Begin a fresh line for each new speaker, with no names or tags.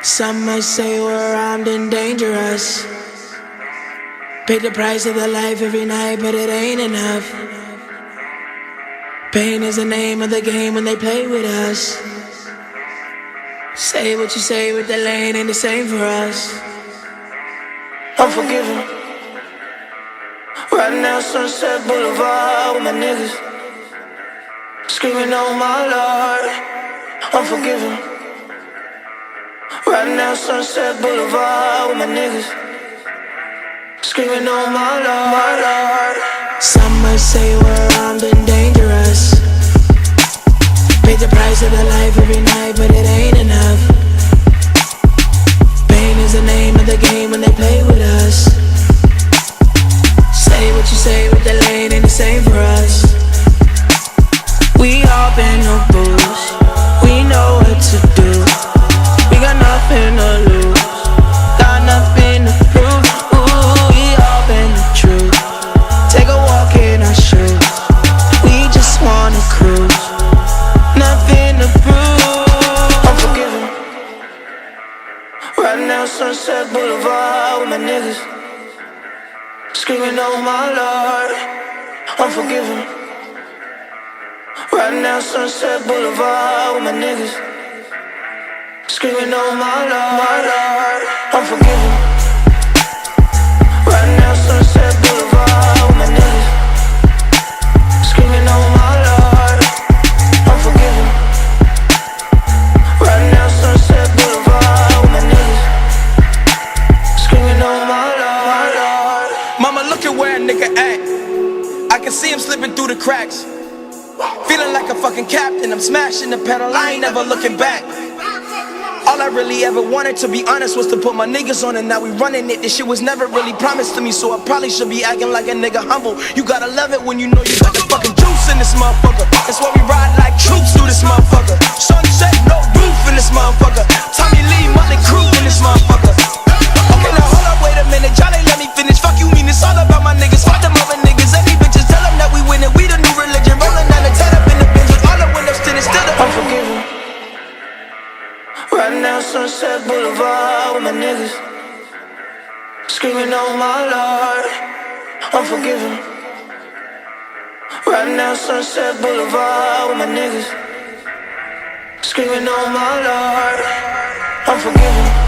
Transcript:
Some might say we're armed and dangerous. Pay the price of their life every night, but it ain't enough. Pain is the name of the game when they play with us. Say what you say, but the lane ain't the same for us. Unforgiven. Right now, Sunset Boulevard with my niggas, screaming, oh my Lord. Unforgiven. Right now, Sunset Boulevard with my niggas, screaming, oh my Lord, my Lord. Some might say we're armed and dangerous. Pay the price of their life every night, but it ain't enough. Pain is the name of the game when they play with us. Say what you say, but the lane ain't the same for us. We all been no booze, we know what to do. We got nothing to lose, got nothing to prove. Ooh, we all been the truth. Take a walk in our shoes, we just wanna cruise. Nothing to prove. Unforgiven. Right now, Sunset Boulevard with my niggas, screaming, oh my Lord. Unforgiven. Right now, Sunset Boulevard with my niggas, screaming, oh my Lord, my Lord. Unforgiven. Right now, Sunset Boulevard with my niggas, screaming, oh my Lord. Unforgiven. Right now, Sunset Boulevard with my niggas, screaming, oh my Lord, my Lord.
Mama, look at where a nigga at. I can see him slipping through the cracks. Feeling like a fucking captain, I'm smashing the pedal, I ain't never looking back. All I really ever wanted, to be honest, was to put my niggas on, and now we running it. This shit was never really promised to me, so I probably should be acting like a nigga humble. You gotta love it when you know you got the fucking juice in this motherfucker. That's why we ride like troops through this motherfucker. Sunset, no roof in this motherfucker. Tommy Lee, Motley Crue in this motherfucker. Okay, now hold up, wait a minute, y'all ain't let me finish. Fuck you mean, it's all about my niggas. Fuck them other niggas, any bitches, tell them that we winning. We the new religion, rolling down the 10 up in the bench with all the windows tinted, still the
Unforgiven. Right now, Sunset Boulevard with my niggas, screaming, oh my Lord. Unforgiven. Right now, Sunset Boulevard with my niggas, screaming, oh my Lord. Unforgiven.